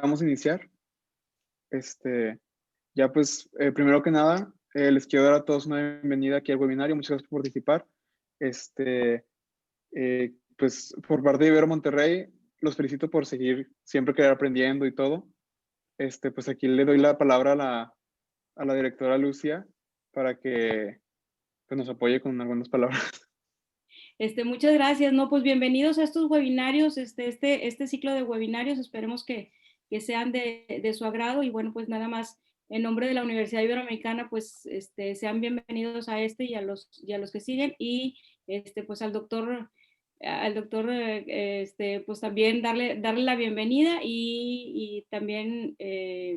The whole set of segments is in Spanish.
vamos a iniciar. Ya pues, primero que nada, les quiero dar a todos una bienvenida aquí al webinario. Muchas gracias por participar. Pues por parte de Ibero Monterrey, los felicito por seguir siempre querer aprendiendo y todo. Pues aquí le doy la palabra a la directora Lucia para que pues, nos apoye con algunas palabras. Muchas gracias. No, pues bienvenidos a estos webinarios, este ciclo de webinarios. Esperemos que sean de su agrado. Y bueno, pues nada más, en nombre de la Universidad Iberoamericana, pues sean bienvenidos a y a los que siguen. Y pues al doctor, pues también darle la bienvenida y también,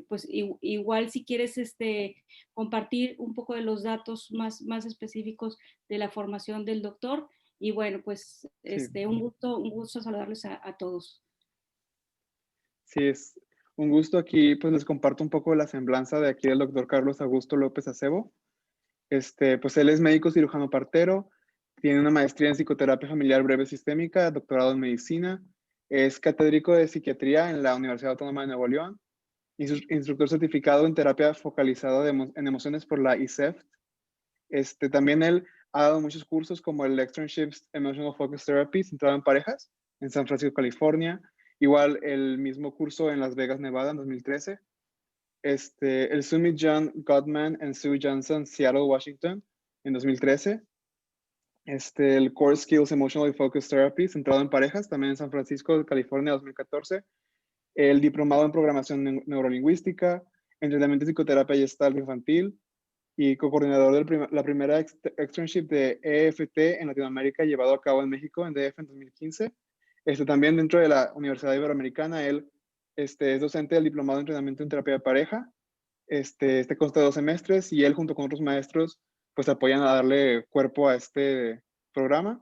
pues igual si quieres compartir un poco de los datos más específicos de la formación del doctor. Y bueno, pues Sí. un gusto saludarles a todos. Sí, es un gusto. Aquí pues les comparto un poco la semblanza de aquí del doctor Carlos Augusto López Acebo. Pues él es médico cirujano partero, tiene una maestría en psicoterapia familiar breve sistémica, doctorado en medicina, es catedrático de psiquiatría en la Universidad Autónoma de Nuevo León, instructor certificado en terapia focalizada en emociones por la ICEF. También él ha dado muchos cursos como el Externships Emotional Focus Therapy, centrado en parejas, en San Francisco, California. Igual el mismo curso en Las Vegas, Nevada, en 2013. El Summit John Gottman and Sue Johnson, Seattle, Washington, en 2013. El Core Skills Emotionally Focused Therapy, centrado en parejas, también en San Francisco, California, 2014. El Diplomado en Programación Neurolingüística, Entrenamiento en Psicoterapia Gestalt Infantil, y co-coordinador de la primera externship de EFT en Latinoamérica, llevado a cabo en México, en DF, en 2015. También dentro de la Universidad Iberoamericana, él es docente del Diplomado en Entrenamiento en Terapia de Pareja. Consta de 2 semestres y él junto con otros maestros pues apoyan a darle cuerpo a este programa.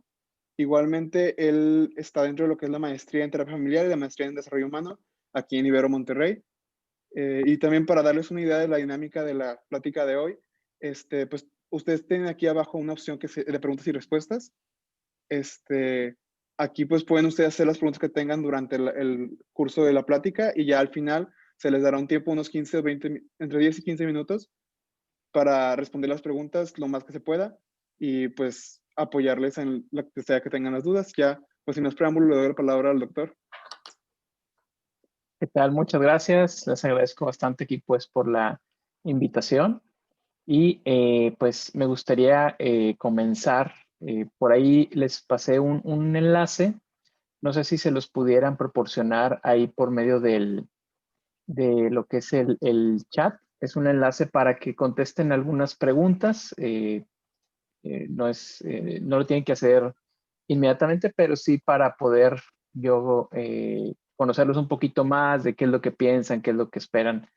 Igualmente, él está dentro de lo que es la maestría en terapia familiar y la maestría en desarrollo humano aquí en Ibero Monterrey. Y también para darles una idea de la dinámica de la plática de hoy, pues ustedes tienen aquí abajo una opción que es de preguntas y respuestas. Aquí pues pueden ustedes hacer las preguntas que tengan durante el curso de la plática y ya al final se les dará un tiempo, unos 15 o 20, entre 10 y 15 minutos para responder las preguntas lo más que se pueda y pues apoyarles en lo que sea que tengan las dudas. Ya, pues sin más preámbulo, le doy la palabra al doctor. ¿Qué tal? Muchas gracias. Les agradezco bastante aquí pues por la invitación y pues me gustaría comenzar. Por ahí les pasé un enlace. No sé si se los pudieran proporcionar ahí por medio de lo que es el chat. Es un enlace para que contesten algunas preguntas. No lo tienen que hacer inmediatamente, pero sí para poder yo conocerlos un poquito más de qué es lo que piensan, qué es lo que esperan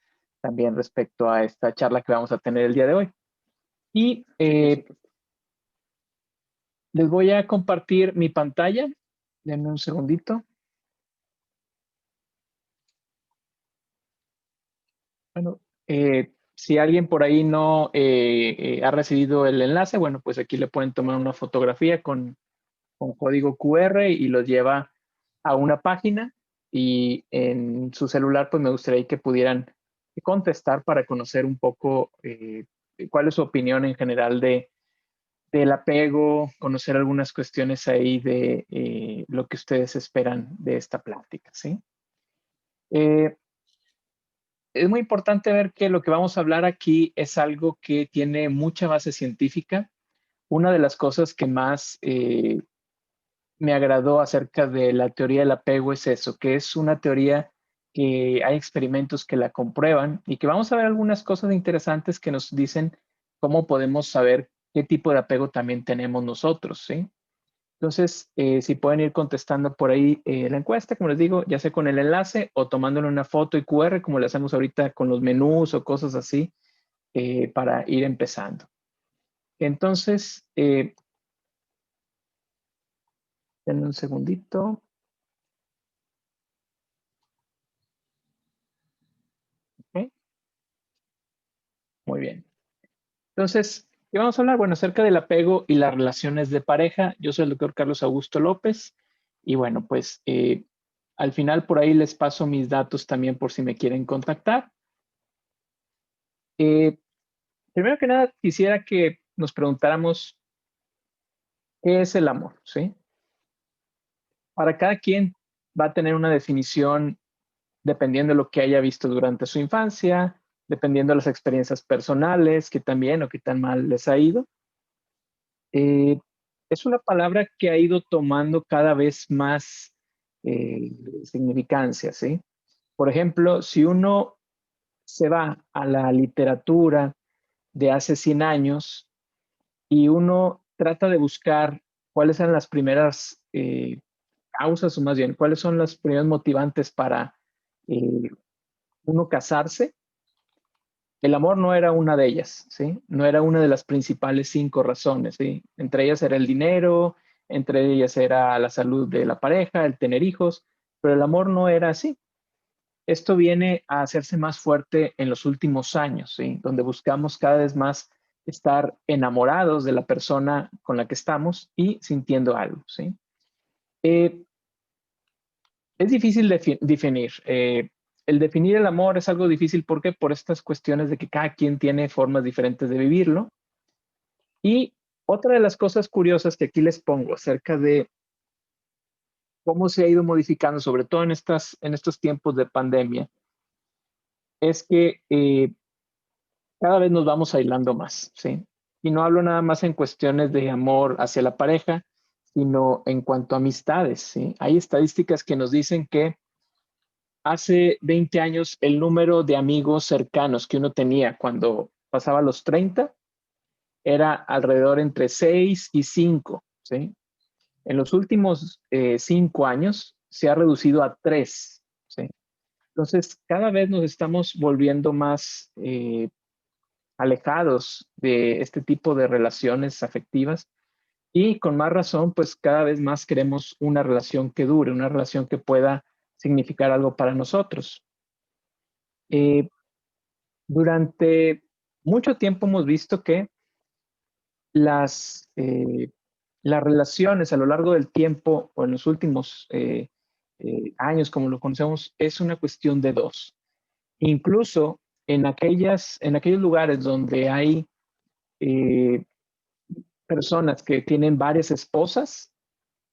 también respecto a esta charla que vamos a tener el día de hoy. Y les voy a compartir mi pantalla. Denme un segundito. Bueno, si alguien por ahí no ha recibido el enlace, bueno, pues aquí le pueden tomar una fotografía con código QR y los lleva a una página y en su celular pues me gustaría que pudieran contestar para conocer un poco cuál es su opinión en general del apego, conocer algunas cuestiones ahí de lo que ustedes esperan de esta plática, ¿sí? Es muy importante ver que lo que vamos a hablar aquí es algo que tiene mucha base científica. Una de las cosas que más me agradó acerca de la teoría del apego es eso, que es una teoría que hay experimentos que la comprueban y que vamos a ver algunas cosas interesantes que nos dicen cómo podemos saber qué tipo de apego también tenemos nosotros, ¿sí? Entonces, si pueden ir contestando por ahí la encuesta, como les digo, ya sea con el enlace o tomándole una foto y QR, como le hacemos ahorita con los menús o cosas así, para ir empezando. Entonces, denme un segundito. Okay. Muy bien. Entonces, ¿qué vamos a hablar? Bueno, acerca del apego y las relaciones de pareja. Yo soy el doctor Carlos Augusto López y bueno, pues Al final por ahí les paso mis datos también por si me quieren contactar. Primero que nada, quisiera que nos preguntáramos qué es el amor, ¿sí? Para cada quien va a tener una definición dependiendo de lo que haya visto durante su infancia, dependiendo de las experiencias personales, que también o que tan mal les ha ido. Es una palabra que ha ido tomando cada vez más significancia, ¿sí? Por ejemplo, si uno se va a la literatura de hace 100 años y uno trata de buscar cuáles eran las primeras causas, o más bien, cuáles son las primeras motivantes para uno casarse, el amor no era una de ellas, ¿sí? No era una de las principales 5 razones, ¿sí? Entre ellas era el dinero, entre ellas era la salud de la pareja, el tener hijos, pero el amor no era así. Esto viene a hacerse más fuerte en los últimos años, ¿sí? Donde buscamos cada vez más estar enamorados de la persona con la que estamos y sintiendo algo, ¿sí? Es difícil definir. El definir el amor es algo difícil porque por estas cuestiones de que cada quien tiene formas diferentes de vivirlo. Y otra de las cosas curiosas que aquí les pongo acerca de cómo se ha ido modificando, sobre todo en estos tiempos de pandemia, es que cada vez nos vamos aislando más, ¿sí? Y no hablo nada más en cuestiones de amor hacia la pareja, sino en cuanto a amistades, ¿sí? Hay estadísticas que nos dicen que hace 20 años el número de amigos cercanos que uno tenía cuando pasaba los 30 era alrededor entre 6 y 5, ¿sí? En los últimos 5 años se ha reducido a 3, ¿sí? Entonces, cada vez nos estamos volviendo más alejados de este tipo de relaciones afectivas y con más razón, pues cada vez más queremos una relación que dure, una relación que pueda significar algo para nosotros. Durante mucho tiempo hemos visto que las relaciones a lo largo del tiempo o en los últimos años, como lo conocemos, es una cuestión de dos. Incluso en aquellos lugares donde hay eh, personas que tienen varias esposas,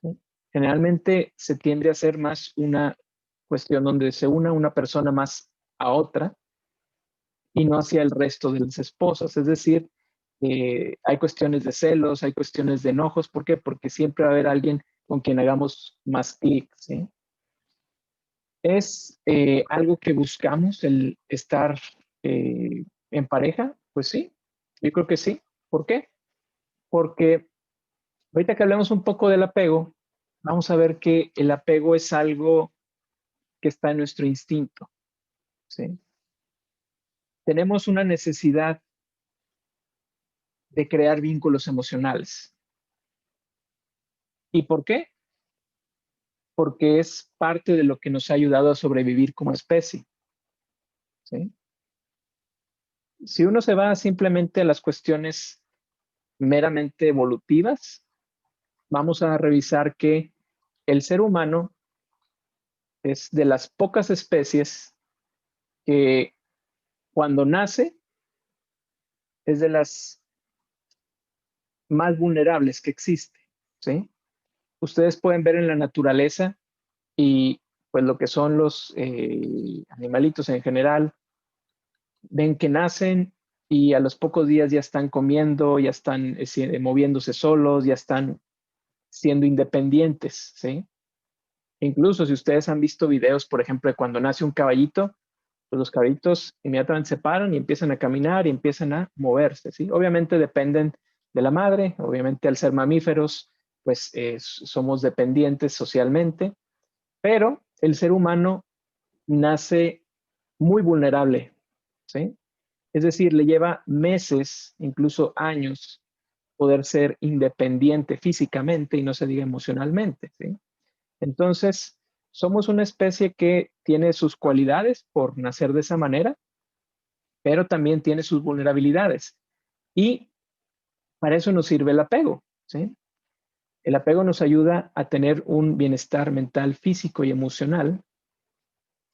¿sí? Generalmente se tiende a hacer más una cuestión donde se una una persona más a otra y no hacia el resto de las esposas. Es decir, hay cuestiones de celos, hay cuestiones de enojos. ¿Por qué? Porque siempre va a haber alguien con quien hagamos más clic, ¿sí? ¿Es algo que buscamos, el estar en pareja? Pues sí, yo creo que sí. ¿Por qué? Porque ahorita que hablemos un poco del apego, vamos a ver que el apego es algo que está en nuestro instinto, ¿sí? Tenemos una necesidad de crear vínculos emocionales. ¿Y por qué? Porque es parte de lo que nos ha ayudado a sobrevivir como especie, ¿sí? Si uno se va simplemente a las cuestiones meramente evolutivas, vamos a revisar que el ser humano es de las pocas especies que cuando nace es de las más vulnerables que existe, ¿sí? Ustedes pueden ver en la naturaleza y pues lo que son los animalitos en general, ven que nacen y a los pocos días ya están comiendo, ya están moviéndose solos, ya están siendo independientes, ¿sí? Incluso si ustedes han visto videos, por ejemplo, de cuando nace un caballito, pues los caballitos inmediatamente se paran y empiezan a caminar y empiezan a moverse, ¿sí? Obviamente dependen de la madre, obviamente al ser mamíferos, pues somos dependientes socialmente, pero el ser humano nace muy vulnerable, ¿sí? Es decir, le lleva meses, incluso años, poder ser independiente físicamente y no se diga emocionalmente, ¿sí? Entonces, somos una especie que tiene sus cualidades por nacer de esa manera, pero también tiene sus vulnerabilidades. Y para eso nos sirve el apego, ¿sí? El apego nos ayuda a tener un bienestar mental, físico y emocional.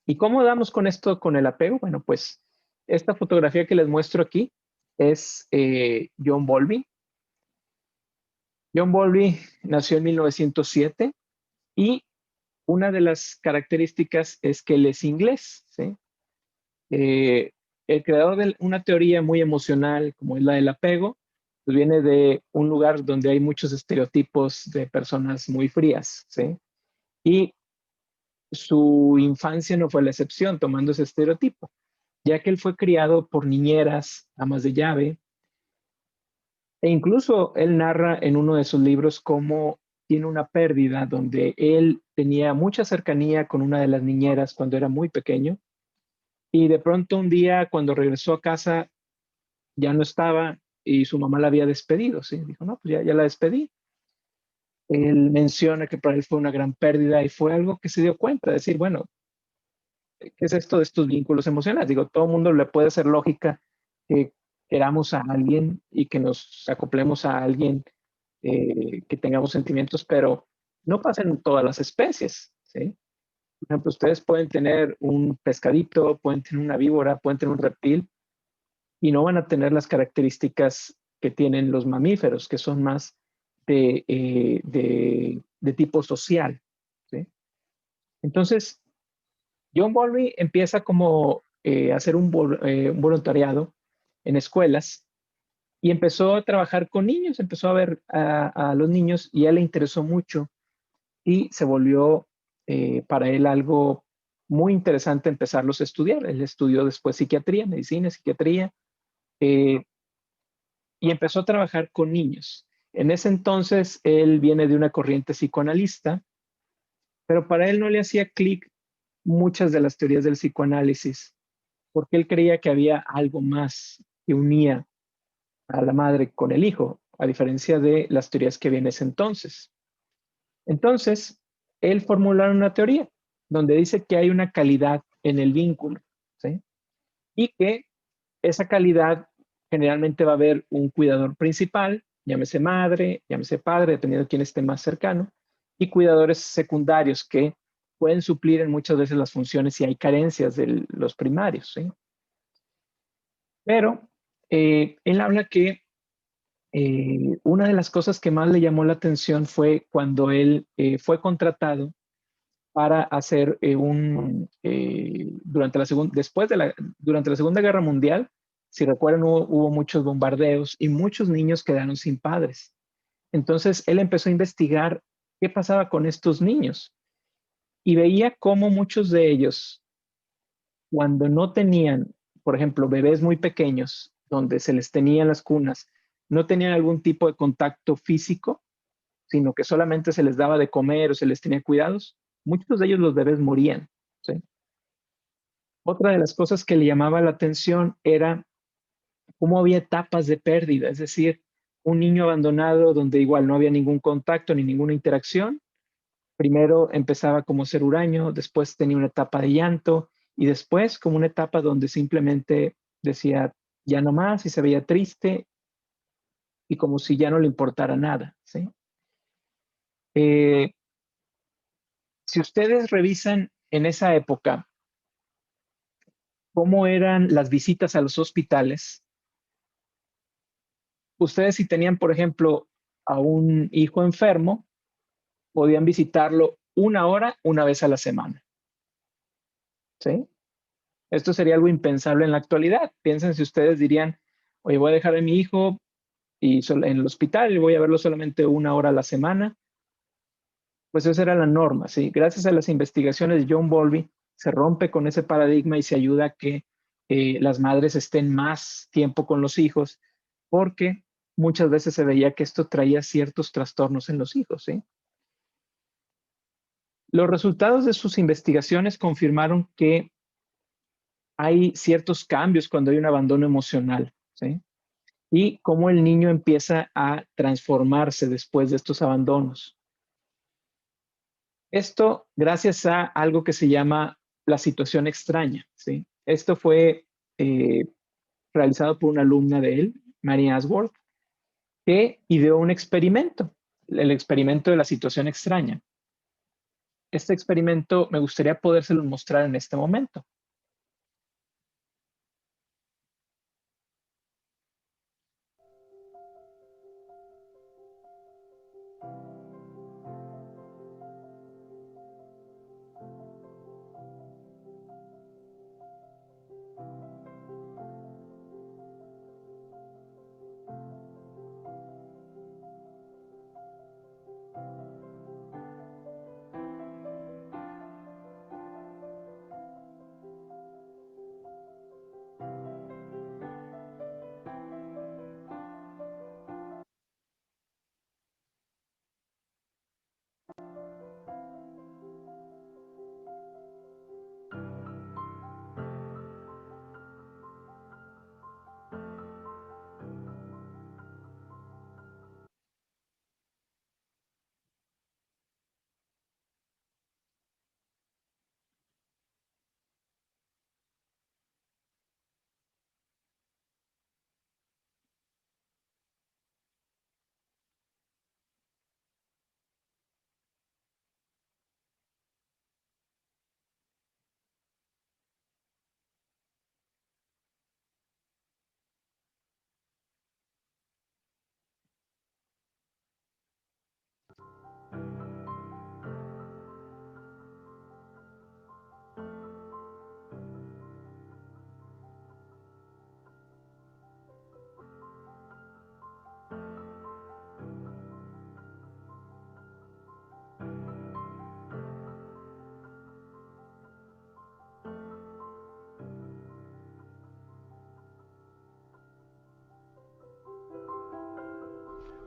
¿Y cómo damos con esto, con el apego? Bueno, pues esta fotografía que les muestro aquí es John Bowlby. John Bowlby nació en 1907 y una de las características es que él es inglés, ¿sí? El creador de una teoría muy emocional como es la del apego, pues viene de un lugar donde hay muchos estereotipos de personas muy frías, ¿sí? Y su infancia no fue la excepción, tomando ese estereotipo, ya que él fue criado por niñeras, amas de llave, e incluso él narra en uno de sus libros cómo tiene una pérdida donde él tenía mucha cercanía con una de las niñeras cuando era muy pequeño, y de pronto un día cuando regresó a casa ya no estaba y su mamá la había despedido, ¿sí? Dijo, no, pues ya la despedí. Él menciona que para él fue una gran pérdida y fue algo que se dio cuenta, decir, bueno, ¿qué es esto de estos vínculos emocionales? Digo, todo el mundo le puede hacer lógica que queramos a alguien y que nos acoplemos a alguien, que tengamos sentimientos, pero no pasa en todas las especies, ¿sí? Por ejemplo, ustedes pueden tener un pescadito, pueden tener una víbora, pueden tener un reptil y no van a tener las características que tienen los mamíferos, que son más de tipo social, ¿sí? Entonces, John Bowlby empieza como a hacer un voluntariado en escuelas y empezó a trabajar con niños, empezó a ver a los niños y a él le interesó mucho y se volvió para él algo muy interesante empezarlos a estudiar. Él estudió después psiquiatría, medicina, psiquiatría, eh, y empezó a trabajar con niños. En ese entonces él viene de una corriente psicoanalista, pero para él no le hacía clic muchas de las teorías del psicoanálisis, porque él creía que había algo más que unía a la madre con el hijo, a diferencia de las teorías que había en ese entonces. Entonces, él formuló una teoría donde dice que hay una calidad en el vínculo, ¿sí? Y que esa calidad generalmente va a haber un cuidador principal, llámese madre, llámese padre, dependiendo de quién esté más cercano, y cuidadores secundarios que pueden suplir en muchas veces las funciones si hay carencias de los primarios, ¿sí? Pero él habla que una de las cosas que más le llamó la atención fue cuando él fue contratado para hacer durante la Segunda Guerra Mundial, si recuerdan, hubo muchos bombardeos y muchos niños quedaron sin padres. Entonces él empezó a investigar qué pasaba con estos niños y veía cómo muchos de ellos, cuando no tenían, por ejemplo, bebés muy pequeños, donde se les tenía en las cunas, no tenían algún tipo de contacto físico, sino que solamente se les daba de comer o se les tenía cuidados, muchos de ellos los bebés morían, ¿sí? Otra de las cosas que le llamaba la atención era cómo había etapas de pérdida, es decir, un niño abandonado donde igual no había ningún contacto ni ninguna interacción. Primero empezaba como ser huraño, después tenía una etapa de llanto y después como una etapa donde simplemente decía ya no más y se veía triste y como si ya no le importara nada, ¿sí? Eh, si ustedes revisan en esa época cómo eran las visitas a los hospitales, ustedes si tenían, por ejemplo, a un hijo enfermo, podían visitarlo una hora, una vez a la semana, ¿sí? Esto sería algo impensable en la actualidad. Piensen si ustedes dirían, oye, voy a dejar a mi hijo en el hospital y voy a verlo solamente una hora a la semana. Pues esa era la norma, ¿sí? Gracias a las investigaciones de John Bowlby se rompe con ese paradigma y se ayuda a que las madres estén más tiempo con los hijos, porque muchas veces se veía que esto traía ciertos trastornos en los hijos, ¿sí? Los resultados de sus investigaciones confirmaron que hay ciertos cambios cuando hay un abandono emocional, ¿sí? Y cómo el niño empieza a transformarse después de estos abandonos. Esto gracias a algo que se llama la situación extraña, ¿sí? Esto fue eh, realizado por una alumna de él, Mary Ashworth, que ideó un experimento. el experimento de la situación extraña. Este experimento me gustaría podérselo mostrar en este momento.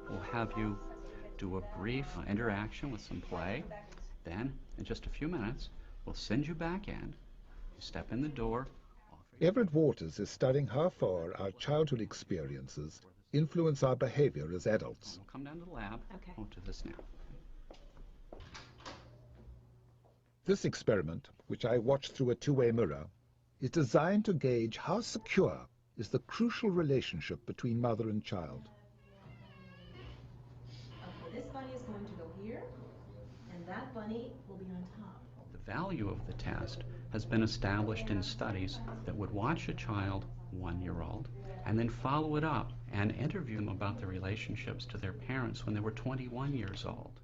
We'll have you do a brief interaction with some play. Then, in just a few minutes, we'll send you back in. You step in the door. Everett Waters is studying how far our childhood experiences influence our behavior as adults. We'll come down to the lab. Okay. We'll do this now. This experiment, which I watched through a two-way mirror, is designed to gauge how secure is the crucial relationship between mother and child. Okay, this bunny is going to go here, and that bunny will be on top. The value of the test has been established in studies that would watch a child, 1-year-old, and then follow it up and interview them about the relationships to their parents when they were 21 years old.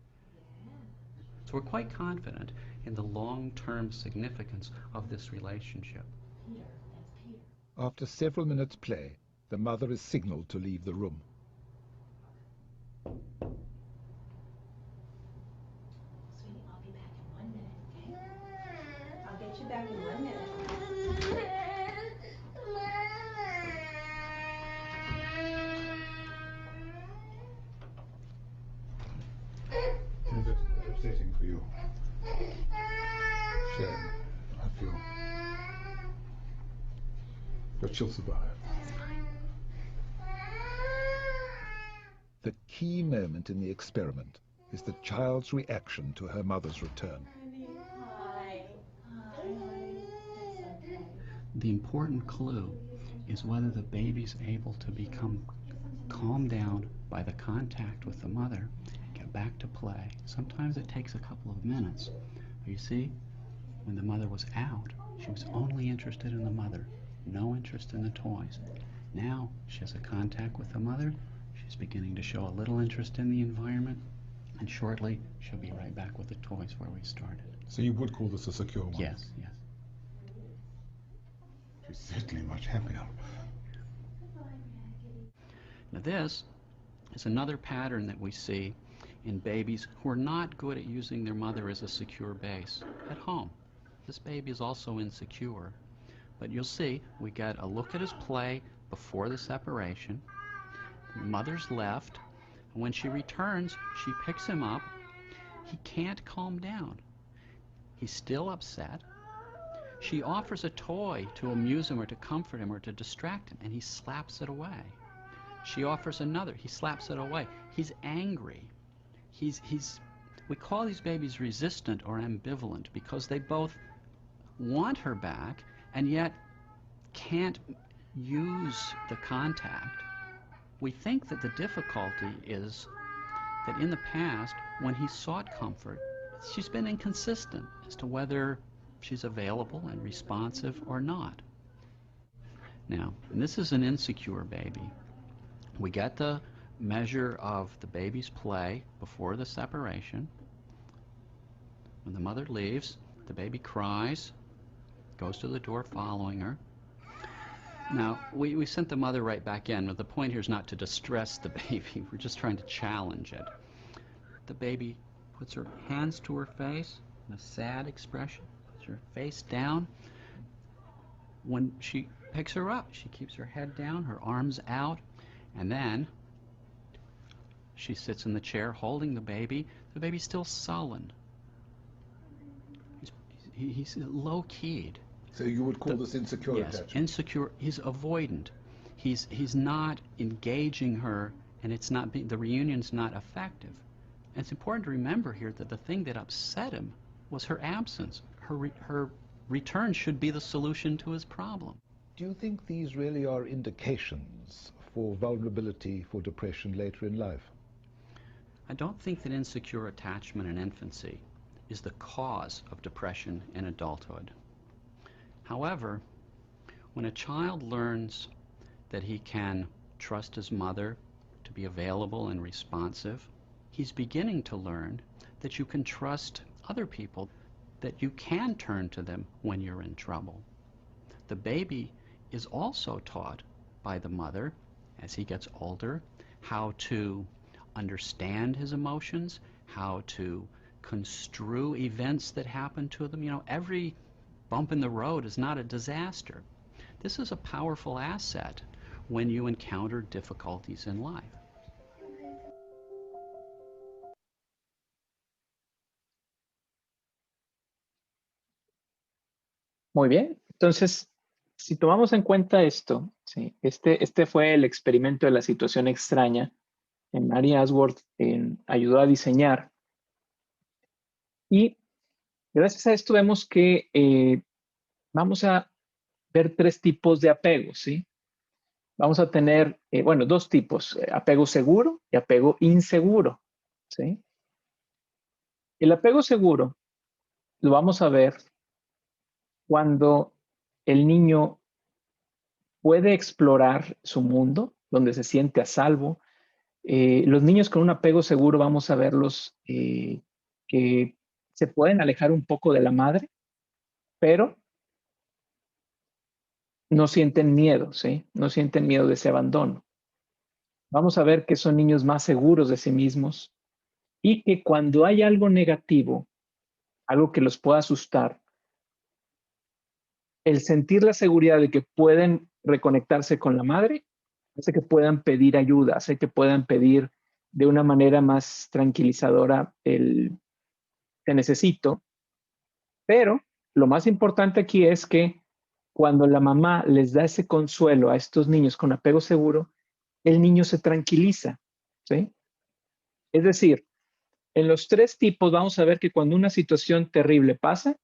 So we're quite confident in the long-term significance of this relationship. Peter, that's Peter. After several minutes' play, the mother is signaled to leave the room. Sweetie, I'll be back in 1 minute, okay? I'll get you back in 1 minute. I'm sitting for you. Shame, I feel. But she'll survive. The key moment in the experiment is the child's reaction to her mother's return. Hi. Hi. It's okay. The important clue is whether the baby's able to become calmed down by the contact with the mother, get back to play. Sometimes it takes a couple of minutes. You see, when the mother was out, she was only interested in the mother, no interest in the toys. Now she has a contact with the mother, she's beginning to show a little interest in the environment, and shortly she'll be right back with the toys where we started. So you would call this a secure one? Yes, yes. She's certainly much happier. Now this is another pattern that we see in babies who are not good at using their mother as a secure base at home. This baby is also insecure, but you'll see we get a look at his play before the separation. The mother's left, and when she returns, she picks him up. He can't calm down. He's still upset. She offers a toy to amuse him or to comfort him or to distract him, and he slaps it away. She offers another. He slaps it away. He's angry. We call these babies resistant or ambivalent because they both want her back and yet can't use the contact. We think that the difficulty is that in the past, when he sought comfort, she's been inconsistent as to whether she's available and responsive or not. Now, and this is an insecure baby. We get the measure of the baby's play before the separation. When the mother leaves, the baby cries, goes to the door following her. Now, we sent the mother right back in, but the point here is not to distress the baby. We're just trying to challenge it. The baby puts her hands to her face in a sad expression, puts her face down. When she picks her up, she keeps her head down, her arms out, and then she sits in the chair holding the baby. The baby's still sullen. He's low-keyed. So you would call this insecure Yes, attachment? insecure. He's avoidant. He's not engaging her, and it's not the reunion's not effective. And it's important to remember here that the thing that upset him was her absence. Her return should be the solution to his problem. Do you think these really are indications for vulnerability for depression later in life? I don't think that insecure attachment in infancy is the cause of depression in adulthood. However, when a child learns that he can trust his mother to be available and responsive, he's beginning to learn that you can trust other people, that you can turn to them when you're in trouble. The baby is also taught by the mother, as he gets older, how to understand his emotions, how to construe events that happen to them. You know, every bump in the road is not a disaster. This is a powerful asset when you encounter difficulties in life. Muy bien. Entonces, si tomamos en cuenta esto, ¿sí? Este fue el experimento de la situación extraña que Mary Ashworth ayudó a diseñar. Y gracias a esto vemos que vamos a ver tres tipos de apegos, ¿sí? Vamos a tener, bueno, dos tipos, apego seguro y apego inseguro, ¿sí? El apego seguro lo vamos a ver cuando el niño puede explorar su mundo, donde se siente a salvo. Los niños con un apego seguro vamos a verlos que se pueden alejar un poco de la madre, pero no sienten miedo, ¿sí? No sienten miedo de ese abandono. Vamos a ver que son niños más seguros de sí mismos y que cuando hay algo negativo, algo que los pueda asustar, el sentir la seguridad de que pueden reconectarse con la madre hace que puedan pedir ayuda, hace que puedan pedir de una manera más tranquilizadora el te necesito. Pero lo más importante aquí es que cuando la mamá les da ese consuelo a estos niños con apego seguro, el niño se tranquiliza, ¿sí? Es decir, en los tres tipos vamos a ver que cuando una situación terrible pasa,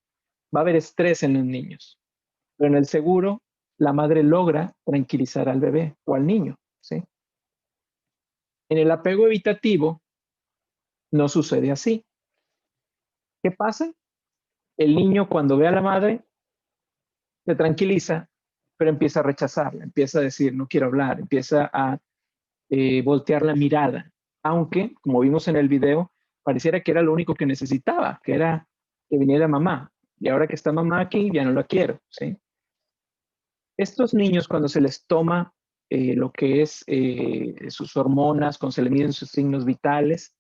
va a haber estrés en los niños. Pero en el seguro, la madre logra tranquilizar al bebé o al niño, ¿sí? En el apego evitativo, no sucede así. ¿Qué pasa? El niño cuando ve a la madre, se tranquiliza, pero empieza a rechazarla, empieza a decir, no quiero hablar, empieza a voltear la mirada. Aunque, como vimos en el video, pareciera que era lo único que necesitaba, que era que viniera mamá. Y ahora que está mamá aquí, ya no la quiero, ¿sí? Estos niños, cuando se les toma lo que es sus hormonas, cuando se le miden sus signos vitales,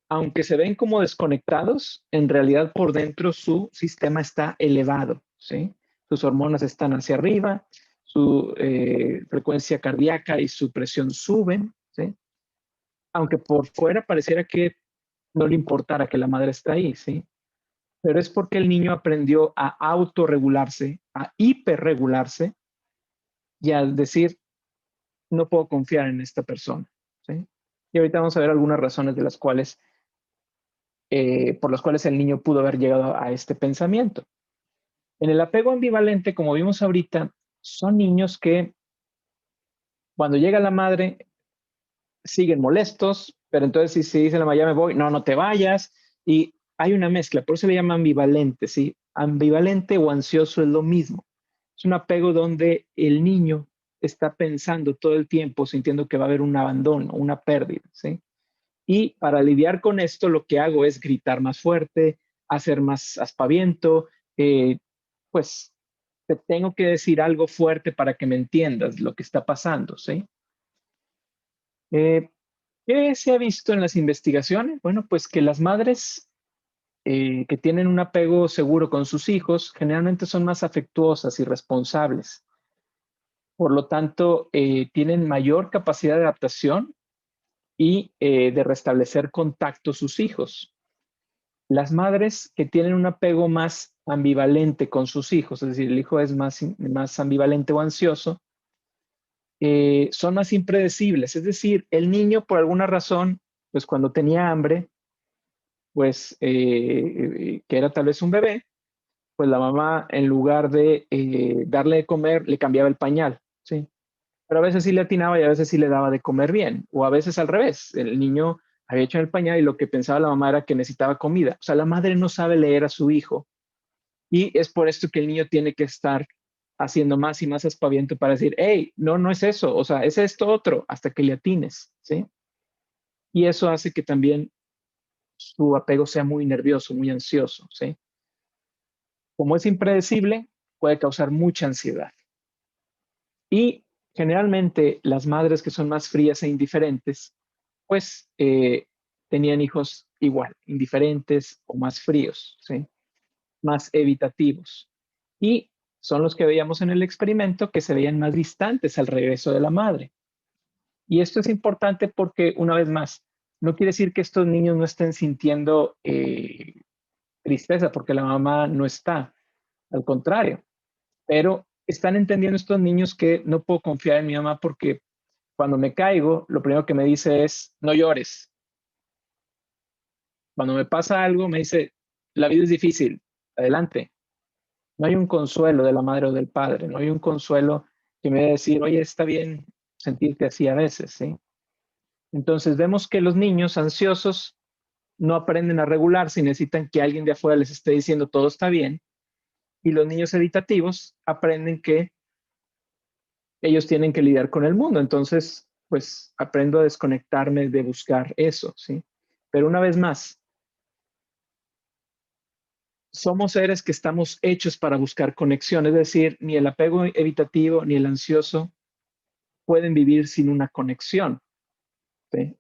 aunque se ven como desconectados, en realidad por dentro su sistema está elevado, ¿sí? Sus hormonas están hacia arriba, su frecuencia cardíaca y su presión suben, ¿sí? Aunque por fuera pareciera que no le importara que la madre está ahí, ¿sí? Pero es porque el niño aprendió a autorregularse, a hiperregularse y a decir, no puedo confiar en esta persona, ¿sí? Y ahorita vamos a ver algunas razones de las cuales, por las cuales el niño pudo haber llegado a este pensamiento. En el apego ambivalente, como vimos ahorita, son niños que cuando llega la madre siguen molestos, Pero entonces si se dice la mamá, ya me voy, no, no te vayas. Y hay una mezcla, por eso se le llama ambivalente, ¿sí? Ambivalente o ansioso es lo mismo. Es un apego donde el niño está pensando todo el tiempo, sintiendo que va a haber un abandono, una pérdida, ¿sí? Y para lidiar con esto, lo que hago es gritar más fuerte, hacer más aspaviento, pues te tengo que decir algo fuerte para que me entiendas lo que está pasando, ¿sí? ¿Qué se ha visto en las investigaciones? Bueno, pues que las madres que tienen un apego seguro con sus hijos generalmente son más afectuosas y responsables. Por lo tanto, tienen mayor capacidad de adaptación y de restablecer contacto sus hijos. Las madres que tienen un apego más ambivalente con sus hijos, es decir, el hijo es más ambivalente o ansioso, son más impredecibles. Es decir, el niño por alguna razón, pues cuando tenía hambre, pues que era tal vez un bebé, pues la mamá en lugar de darle de comer, le cambiaba el pañal, ¿sí? Pero a veces sí le atinaba y a veces sí le daba de comer bien, o a veces al revés, el niño había hecho en el pañal y lo que pensaba la mamá era que necesitaba comida. O sea, la madre no sabe leer a su hijo y es por esto que el niño tiene que estar haciendo más y más aspaviento para decir, hey, no, no es eso, o sea, es esto otro, hasta que le atines, ¿sí? Y eso hace que también su apego sea muy nervioso, muy ansioso, ¿sí? Como es impredecible, puede causar mucha ansiedad. Y generalmente las madres que son más frías e indiferentes, pues tenían hijos igual, indiferentes o más fríos, ¿sí? Más evitativos. Y son los que veíamos en el experimento que se veían más distantes al regreso de la madre. Y esto es importante porque, una vez más, no quiere decir que estos niños no estén sintiendo tristeza porque la mamá no está, al contrario, pero están entendiendo estos niños que no puedo confiar en mi mamá porque cuando me caigo, lo primero que me dice es, no llores. Cuando me pasa algo, me dice, la vida es difícil, adelante. No hay un consuelo de la madre o del padre, no hay un consuelo que me va a decir, oye, está bien sentirte así a veces, ¿sí? Entonces vemos que los niños ansiosos no aprenden a regularse y necesitan que alguien de afuera les esté diciendo todo está bien. Y los niños evitativos aprenden que ellos tienen que lidiar con el mundo. Entonces, pues aprendo a desconectarme de buscar eso, ¿sí? Pero una vez más, somos seres que estamos hechos para buscar conexión, es decir, ni el apego evitativo ni el ansioso pueden vivir sin una conexión, ¿sí?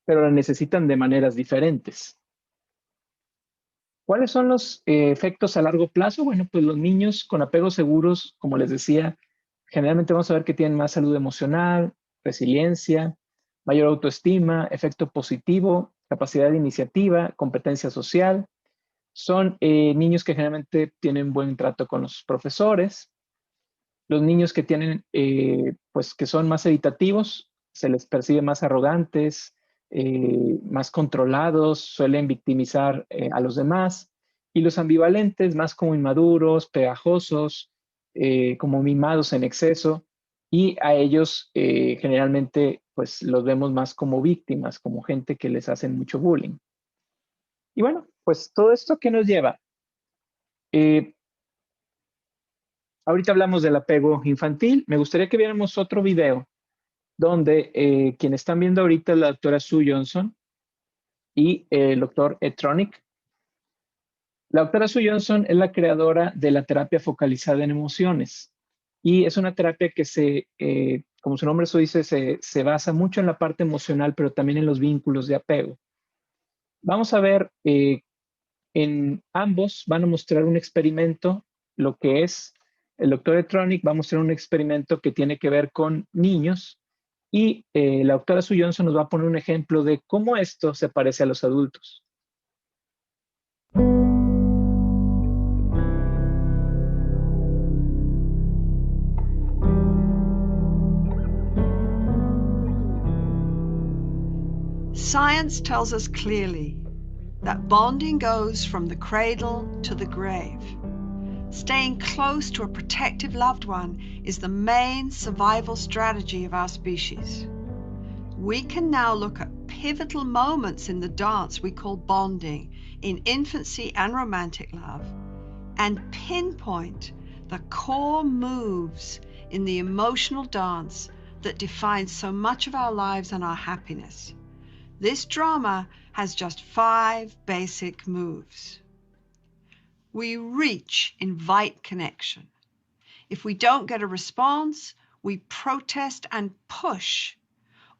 Pero la necesitan de maneras diferentes. ¿Cuáles son los efectos a largo plazo? Bueno, pues los niños con apegos seguros, como les decía, generalmente vamos a ver que tienen más salud emocional, resiliencia, mayor autoestima, efecto positivo, capacidad de iniciativa, competencia social. Son niños que generalmente tienen buen trato con los profesores. Los niños que tienen, pues que son más evitativos, se les percibe más arrogantes, más controlados, suelen victimizar a los demás. Y los ambivalentes, más como inmaduros, pegajosos, como mimados en exceso. Y a ellos generalmente pues los vemos más como víctimas, como gente que les hacen mucho bullying. Y bueno, pues todo esto ¿qué nos lleva? Ahorita hablamos del apego infantil. Me gustaría que viéramos otro video donde quien están viendo ahorita es la doctora Sue Johnson y el doctor Ed Tronick. La doctora Sue Johnson es la creadora de la terapia focalizada en emociones y es una terapia que como su nombre eso dice, se basa mucho en la parte emocional, pero también en los vínculos de apego. Vamos a ver, en ambos van a mostrar un experimento, lo que es el doctor Ed Tronick va a mostrar un experimento que tiene que ver con niños y la doctora Sue Johnson nos va a poner un ejemplo de cómo esto se parece a los adultos. Science tells us clearly that bonding goes from the cradle to the grave. Staying close to a protective loved one is the main survival strategy of our species. we can now look at pivotal moments in the dance we call bonding in infancy and romantic love and pinpoint the core moves in the emotional dance that defines so much of our lives and our happiness. This drama has just 5 basic moves. We reach, invite connection. If we don't get a response, we protest and push,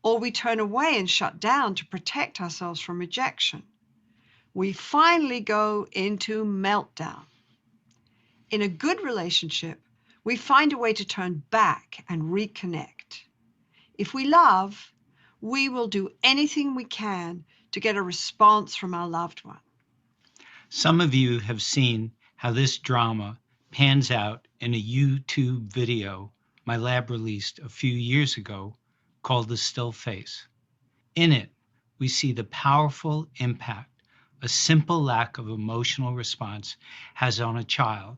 or we turn away and shut down to protect ourselves from rejection. We finally go into meltdown. In a good relationship, we find a way to turn back and reconnect. If we love, we will do anything we can to get a response from our loved one. Some of you have seen how this drama pans out in a YouTube video my lab released a few years ago called The Still Face. In it, we see the powerful impact a simple lack of emotional response has on a child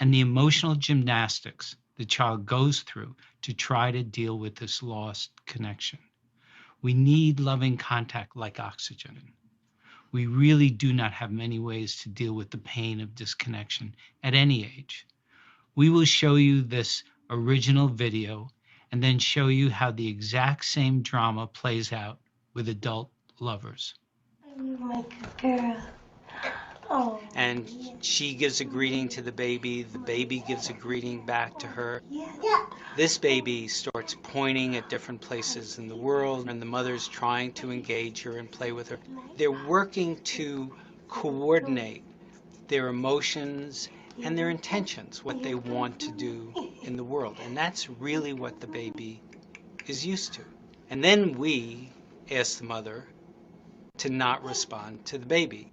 and the emotional gymnastics the child goes through to try to deal with this lost connection. We need loving contact like oxygen. We really do not have many ways to deal with the pain of disconnection at any age. We will show you this original video and then show you how the exact same drama plays out with adult lovers. You like a girl. Oh. And she gives a greeting to the baby gives a greeting back to her. Yeah. This baby starts pointing at different places in the world, and the mother's trying to engage her and play with her. They're working to coordinate their emotions and their intentions, what they want to do in the world. And that's really what the baby is used to. And then we ask the mother to not respond to the baby.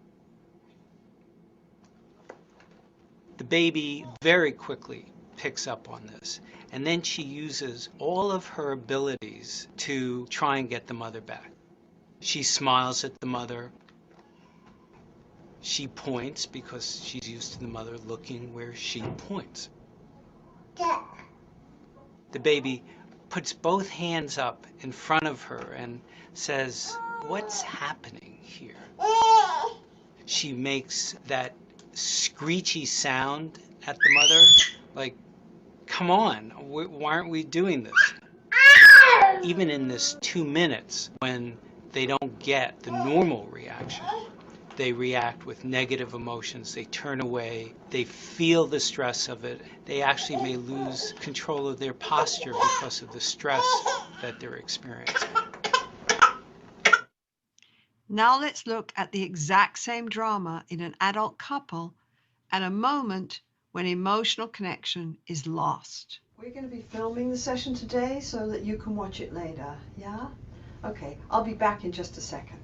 The baby very quickly picks up on this, and then she uses all of her abilities to try and get the mother back. She smiles at the mother. She points because she's used to the mother looking where she points. The baby puts both hands up in front of her and says, "What's happening here?" She makes that screechy sound at the mother, like, come on, why aren't we doing this? Even in this 2 minutes, when they don't get the normal reaction, they react with negative emotions, they turn away, they feel the stress of it, they actually may lose control of their posture because of the stress that they're experiencing. Now let's look at the exact same drama in an adult couple at a moment when emotional connection is lost. We're going to be filming the session today so that you can watch it later, yeah? Okay, I'll be back in just a second.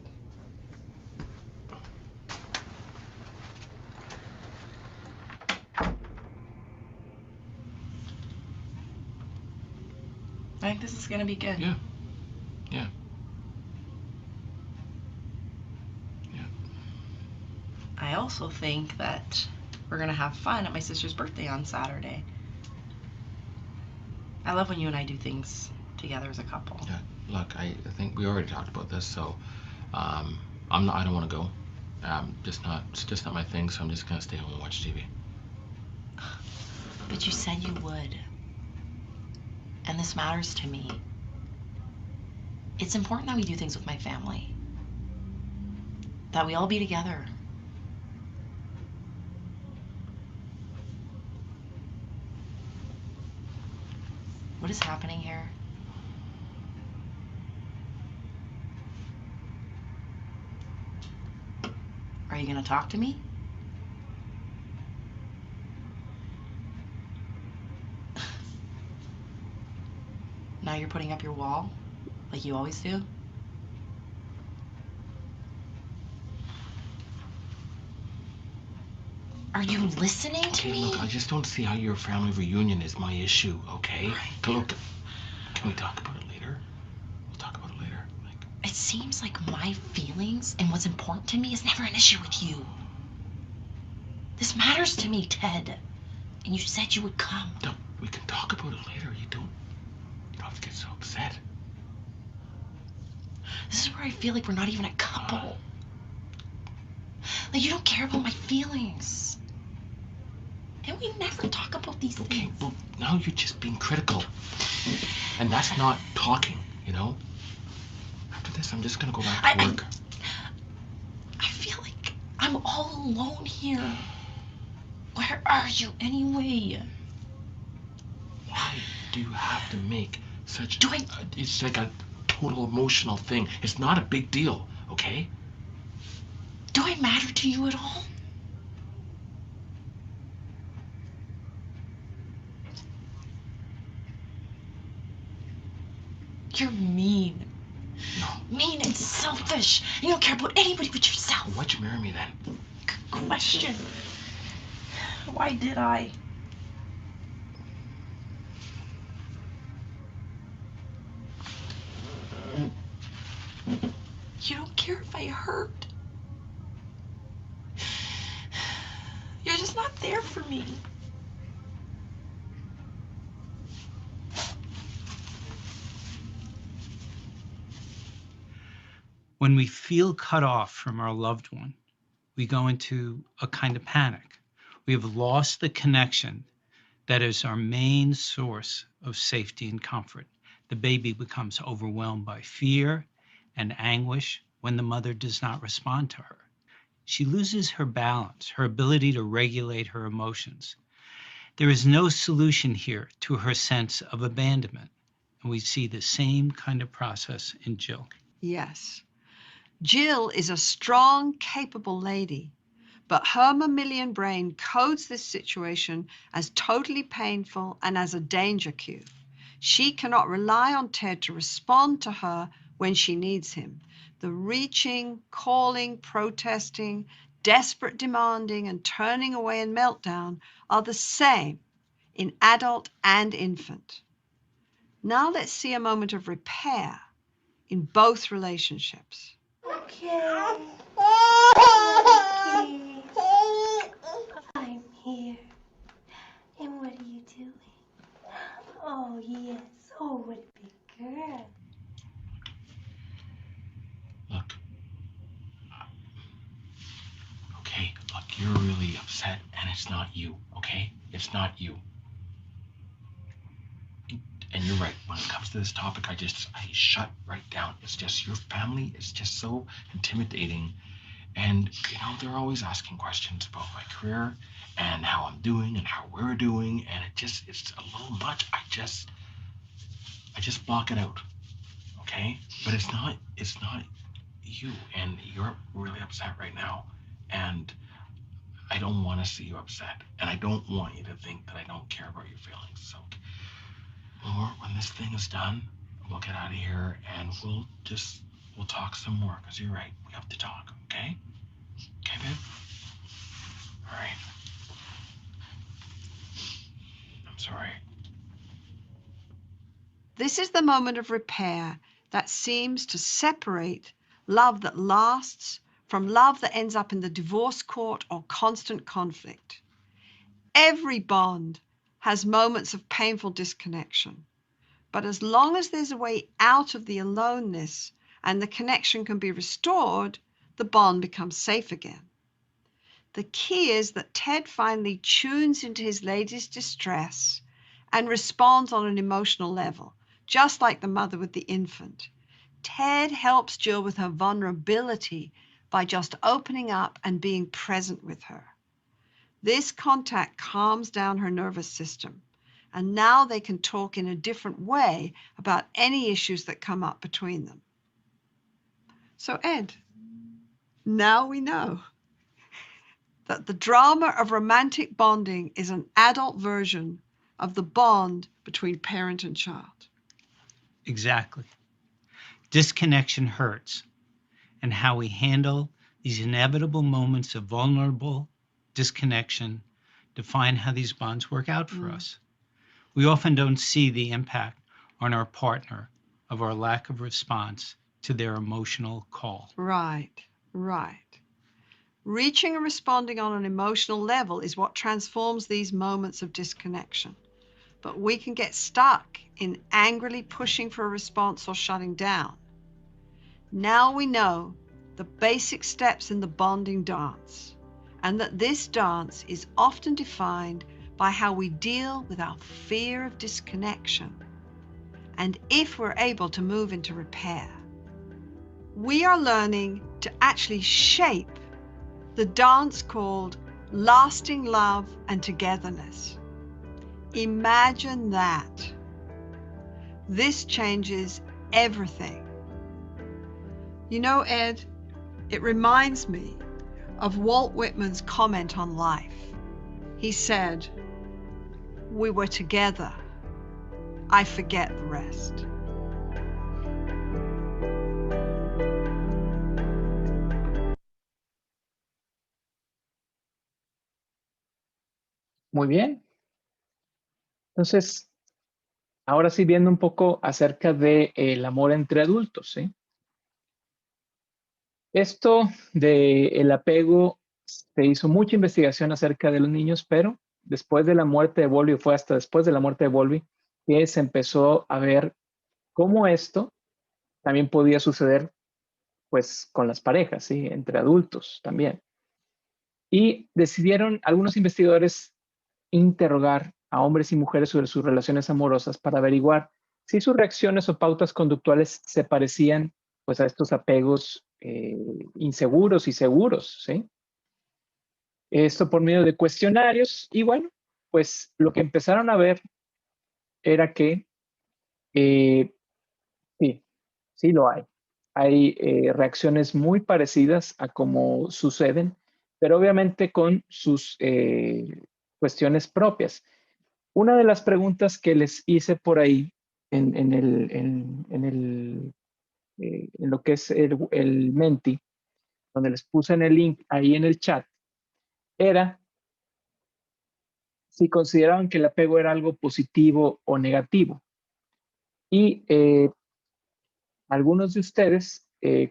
I think this is going to be good. Yeah. I also think that we're going to have fun at my sister's birthday on Saturday. I love when you and I do things together as a couple. Yeah. Look, I think we already talked about this, so I don't want to go. It's just not my thing, so I'm just going to stay home and watch TV. But you said you would. And this matters to me. It's important that we do things with my family. That we all be together. What is happening here? Are you gonna talk to me? Now you're putting up your wall, like you always do? Are you listening to me? Look, I just don't see how your family reunion is my issue, okay? Right. Look, can we talk about it later? We'll talk about it later. It seems like my feelings and what's important to me is never an issue with you. This matters to me, Ted. And you said you would come. No, we can talk about it later. You don't have to get so upset. I feel like we're not even a couple. Like, you don't care about my feelings. And we never talk about these things. Okay, well, now you're just being critical. And that's not talking, you know? After this, I'm just gonna go back to work. I feel like I'm all alone here. Where are you anyway? Why do you have to make such... it's like a total emotional thing. It's not a big deal, okay? Do I matter to you at all? You're mean. No. Mean and selfish. You don't care about anybody but yourself. Why'd you marry me then? Good question. Why did I? You don't care if I hurt. You're just not there for me. When we feel cut off from our loved one, we go into a kind of panic. We have lost the connection that is our main source of safety and comfort. The baby becomes overwhelmed by fear and anguish when the mother does not respond to her. She loses her balance, her ability to regulate her emotions. There is no solution here to her sense of abandonment. And we see the same kind of process in Jill. Yes. Jill is a strong, capable lady, but her mammalian brain codes this situation as totally painful and as a danger cue. She cannot rely on Ted to respond to her when she needs him. The reaching, calling, protesting, desperate demanding, and turning away and meltdown are the same in adult and infant. Now let's see a moment of repair in both relationships. Okay. I'm here. And what are you doing? Oh, yes. Oh, what a big girl. Look. Okay, look, you're really upset, and it's not you, okay? It's not you. And you're right, when it comes to this topic, I shut right down. It's just your family, it's just so intimidating. And, you know, they're always asking questions about my career and how I'm doing and how we're doing, and it's a little much. I just block it out, okay? But it's not you, and you're really upset right now, and I don't want to see you upset, and I don't want you to think that I don't care about your feelings. So, when this thing is done, we'll get out of here, and we'll talk some more, because you're right, we have to talk, okay? Okay, babe? All right. I'm sorry. This is the moment of repair that seems to separate love that lasts from love that ends up in the divorce court or constant conflict. Every bond has moments of painful disconnection, but as long as there's a way out of the aloneness and the connection can be restored, the bond becomes safe again. The key is that Ted finally tunes into his lady's distress and responds on an emotional level, just like the mother with the infant. Ted helps Jill with her vulnerability by just opening up and being present with her. This contact calms down her nervous system, and now they can talk in a different way about any issues that come up between them. So, Ed, now we know that the drama of romantic bonding is an adult version of the bond between parent and child. Exactly. Disconnection hurts, and how we handle these inevitable moments of vulnerable disconnection define how these bonds work out for us. We often don't see the impact on our partner of our lack of response to their emotional call. Right. Reaching and responding on an emotional level is what transforms these moments of disconnection. But we can get stuck in angrily pushing for a response or shutting down. Now we know the basic steps in the bonding dance, and that this dance is often defined by how we deal with our fear of disconnection, and if we're able to move into repair. We are learning to actually shape the dance called lasting love and togetherness. Imagine that. This changes everything. You know, Ed, it reminds me of Walt Whitman's comment on life. He said, "We were together. I forget the rest." Muy bien. Entonces, ahora sí viendo un poco acerca del amor entre adultos, ¿sí? Esto del apego, se hizo mucha investigación acerca de los niños, pero después de la muerte de Bowlby, fue hasta después de la muerte de Bowlby, que se empezó a ver cómo esto también podía suceder pues con las parejas, ¿sí? Entre adultos también. Y decidieron algunos investigadores interrogar a hombres y mujeres sobre sus relaciones amorosas para averiguar si sus reacciones o pautas conductuales se parecían pues a estos apegos inseguros y seguros, ¿sí? Esto por medio de cuestionarios y bueno, pues lo que empezaron a ver era que sí lo hay. Hay reacciones muy parecidas a cómo suceden, pero obviamente con sus cuestiones propias. Una de las preguntas que les hice por ahí en lo que es el Menti, donde les puse en el link ahí en el chat, era si consideraban que el apego era algo positivo o negativo. Y algunos de ustedes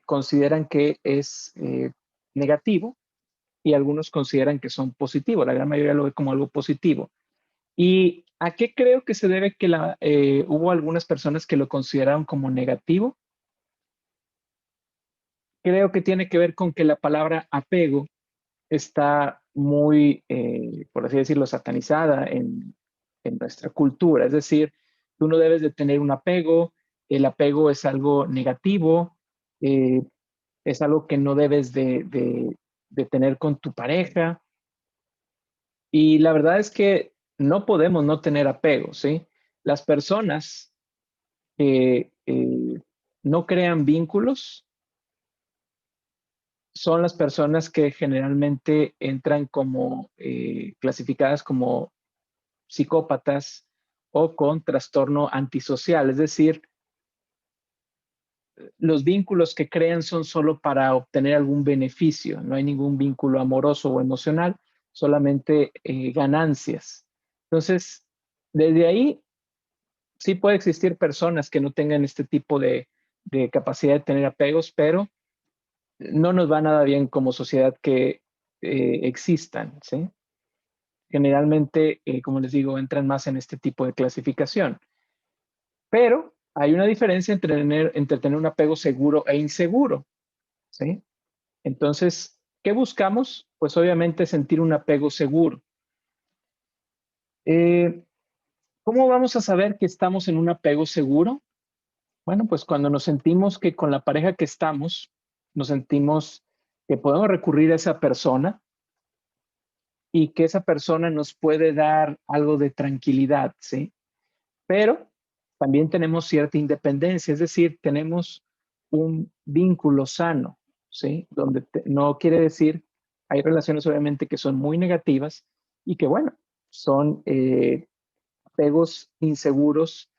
consideran que es negativo y algunos consideran que son positivos. La gran mayoría lo ve como algo positivo. ¿Y a qué creo que se debe que hubo algunas personas que lo consideraron como negativo? Creo que tiene que ver con que la palabra apego está muy, por así decirlo, satanizada en nuestra cultura. Es decir, tú no debes de tener un apego, el apego es algo negativo, es algo que no debes de tener con tu pareja. Y la verdad es que no podemos no tener apego, ¿sí? Las personas que no crean vínculos son las personas que generalmente entran como clasificadas como psicópatas o con trastorno antisocial. Es decir, los vínculos que crean son solo para obtener algún beneficio. No hay ningún vínculo amoroso o emocional, solamente ganancias. Entonces, desde ahí sí puede existir personas que no tengan este tipo de capacidad de tener apegos, pero no nos va nada bien como sociedad que existan, ¿sí? Generalmente, como les digo, entran más en este tipo de clasificación. Pero hay una diferencia entre tener un apego seguro e inseguro, ¿sí? Entonces, ¿qué buscamos? Pues obviamente sentir un apego seguro. ¿Cómo vamos a saber que estamos en un apego seguro? Bueno, pues cuando nos sentimos que con la pareja que estamos, nos sentimos que podemos recurrir a esa persona y que esa persona nos puede dar algo de tranquilidad, ¿sí? Pero también tenemos cierta independencia, es decir, tenemos un vínculo sano, ¿sí? Donde no quiere decir, hay relaciones obviamente que son muy negativas y que, bueno, son apegos inseguros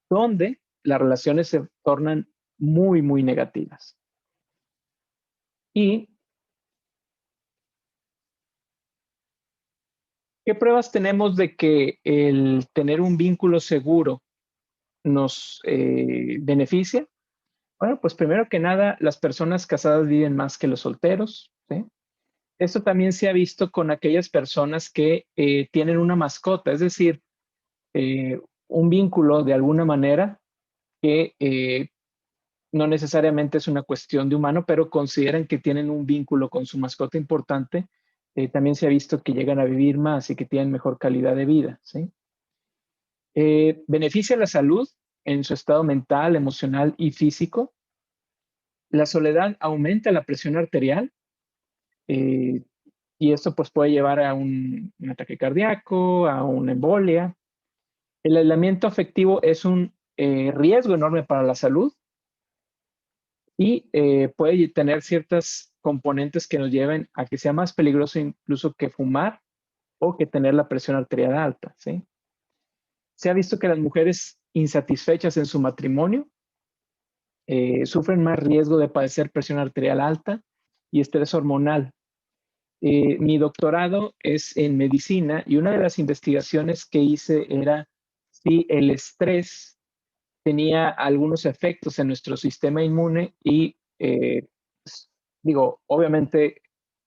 donde las relaciones se tornan muy, muy negativas. ¿Y qué pruebas tenemos de que el tener un vínculo seguro nos beneficia? Bueno, pues primero que nada, las personas casadas viven más que los solteros, ¿sí? Esto también se ha visto con aquellas personas que tienen una mascota, es decir, un vínculo de alguna manera que no necesariamente es una cuestión de humano, pero consideran que tienen un vínculo con su mascota importante. También se ha visto que llegan a vivir más y que tienen mejor calidad de vida, ¿sí? Beneficia la salud en su estado mental, emocional y físico. La soledad aumenta la presión arterial y esto pues puede llevar a un ataque cardíaco, a una embolia. El aislamiento afectivo es un riesgo enorme para la salud y puede tener ciertas componentes que nos lleven a que sea más peligroso incluso que fumar o que tener la presión arterial alta, ¿sí? Se ha visto que las mujeres insatisfechas en su matrimonio sufren más riesgo de padecer presión arterial alta y estrés hormonal. Mi doctorado es en medicina y una de las investigaciones que hice era si el estrés tenía algunos efectos en nuestro sistema inmune y obviamente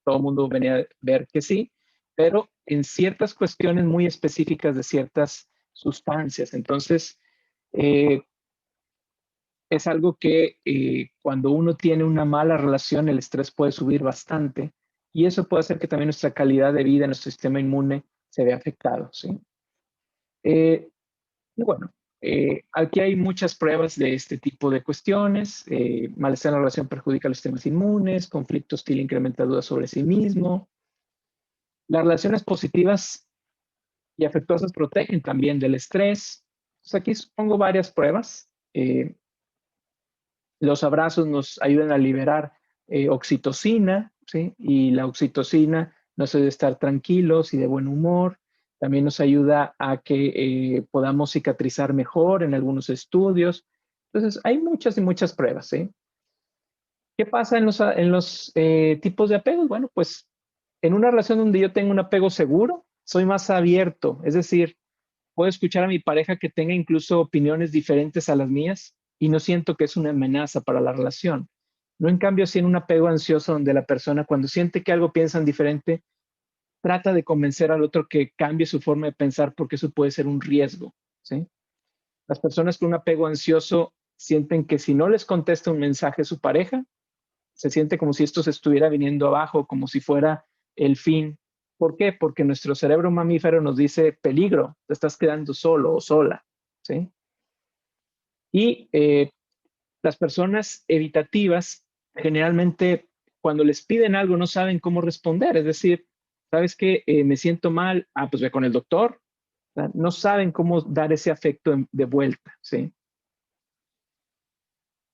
todo el mundo venía a ver que sí, pero en ciertas cuestiones muy específicas de ciertas sustancias. Entonces, es algo que cuando uno tiene una mala relación, el estrés puede subir bastante y eso puede hacer que también nuestra calidad de vida, nuestro sistema inmune se vea afectado, ¿sí? Y bueno, aquí hay muchas pruebas de este tipo de cuestiones. Malestar en la relación perjudica los sistemas inmunes, conflicto hostil incrementa dudas sobre sí mismo. Las relaciones positivas y afectuosas protegen también del estrés. Entonces aquí pongo varias pruebas. Los abrazos nos ayudan a liberar oxitocina, ¿sí? Y la oxitocina nos ayuda a estar tranquilos y de buen humor. También nos ayuda a que podamos cicatrizar mejor en algunos estudios. Entonces, hay muchas y muchas pruebas, ¿sí? ¿Qué pasa en los tipos de apegos? Bueno, pues en una relación donde yo tengo un apego seguro, soy más abierto. Es decir, puedo escuchar a mi pareja que tenga incluso opiniones diferentes a las mías y no siento que es una amenaza para la relación. No en cambio, si en un apego ansioso donde la persona cuando siente que algo piensan diferente, trata de convencer al otro que cambie su forma de pensar porque eso puede ser un riesgo, ¿sí? Las personas con un apego ansioso sienten que si no les contesta un mensaje a su pareja, se siente como si esto se estuviera viniendo abajo, como si fuera el fin. ¿Por qué? Porque nuestro cerebro mamífero nos dice peligro, te estás quedando solo o sola, ¿sí? Y las personas evitativas generalmente cuando les piden algo no saben cómo responder, es decir, ¿sabes qué? Me siento mal, pues ve con el doctor. O sea, no saben cómo dar ese afecto de vuelta, ¿sí?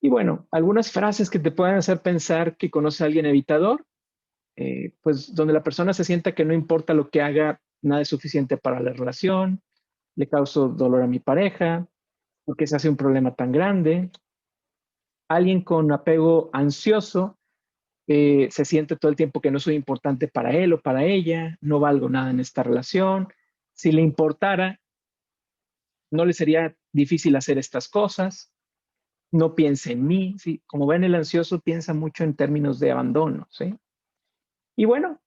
Y bueno, algunas frases que te pueden hacer pensar que conoce a alguien evitador, pues donde la persona se sienta que no importa lo que haga, nada es suficiente para la relación, le causo dolor a mi pareja, porque se hace un problema tan grande. Alguien con apego ansioso se siente todo el tiempo que no soy importante para él o para ella, no valgo nada en esta relación. Si le importara, no le sería difícil hacer estas cosas. No piensa en mí, ¿sí? Como ven, el ansioso piensa mucho en términos de abandono, ¿sí? Y bueno,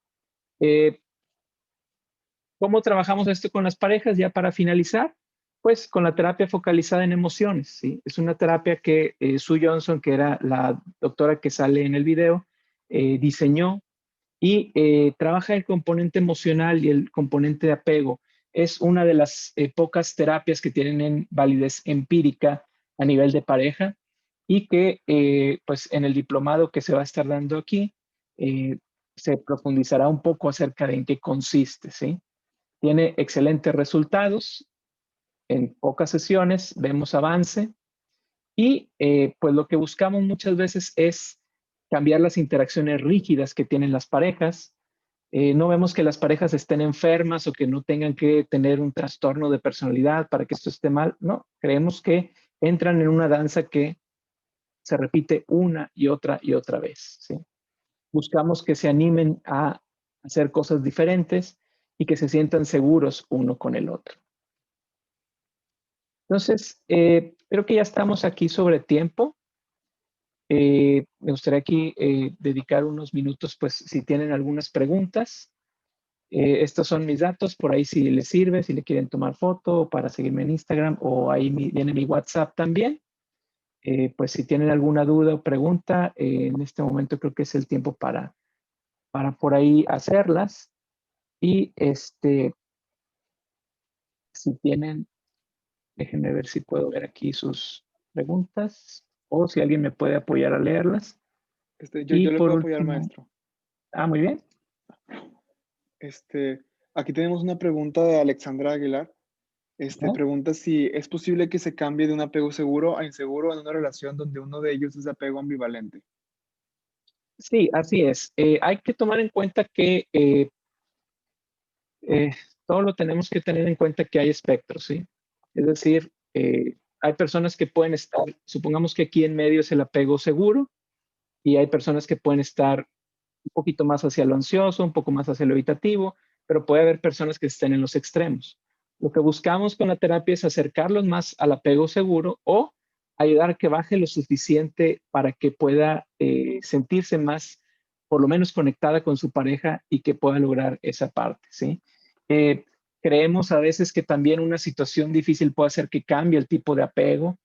¿cómo trabajamos esto con las parejas? Ya para finalizar, pues con la terapia focalizada en emociones, ¿sí? Es una terapia que Sue Johnson, que era la doctora que sale en el video, diseñó y trabaja el componente emocional y el componente de apego. Es una de las pocas terapias que tienen validez empírica a nivel de pareja y que pues en el diplomado que se va a estar dando aquí se profundizará un poco acerca de en qué consiste, ¿sí? Tiene excelentes resultados. En pocas sesiones vemos avance y pues lo que buscamos muchas veces es cambiar las interacciones rígidas que tienen las parejas. No vemos que las parejas estén enfermas o que no tengan que tener un trastorno de personalidad para que esto esté mal. No, creemos que entran en una danza que se repite una y otra vez, ¿sí? Buscamos que se animen a hacer cosas diferentes y que se sientan seguros uno con el otro. Entonces, creo que ya estamos aquí sobre tiempo. Me gustaría aquí dedicar unos minutos, pues, si tienen algunas preguntas. Estos son mis datos, por ahí si les sirve, si le quieren tomar foto para seguirme en Instagram o ahí viene mi WhatsApp también. pues si tienen alguna duda o pregunta, en este momento creo que es el tiempo para por ahí hacerlas. Y si tienen, déjenme ver si puedo ver aquí sus preguntas o si alguien me puede apoyar a leerlas. Yo Y le por puedo apoyar, último, maestro. muy bien. Aquí tenemos una pregunta de Alexandra Aguilar. Pregunta si es posible que se cambie de un apego seguro a inseguro en una relación donde uno de ellos es de apego ambivalente. Sí, así es. Hay que tomar en cuenta que todo lo tenemos que tener en cuenta que hay espectros, ¿sí? Es decir, hay personas que pueden estar, supongamos que aquí en medio es el apego seguro, y hay personas que pueden estar un poquito más hacia lo ansioso, un poco más hacia lo evitativo, pero puede haber personas que estén en los extremos. Lo que buscamos con la terapia es acercarlos más al apego seguro o ayudar a que baje lo suficiente para que pueda sentirse más, por lo menos conectada con su pareja y que pueda lograr esa parte, ¿sí? Creemos a veces que también una situación difícil puede hacer que cambie el tipo de apego.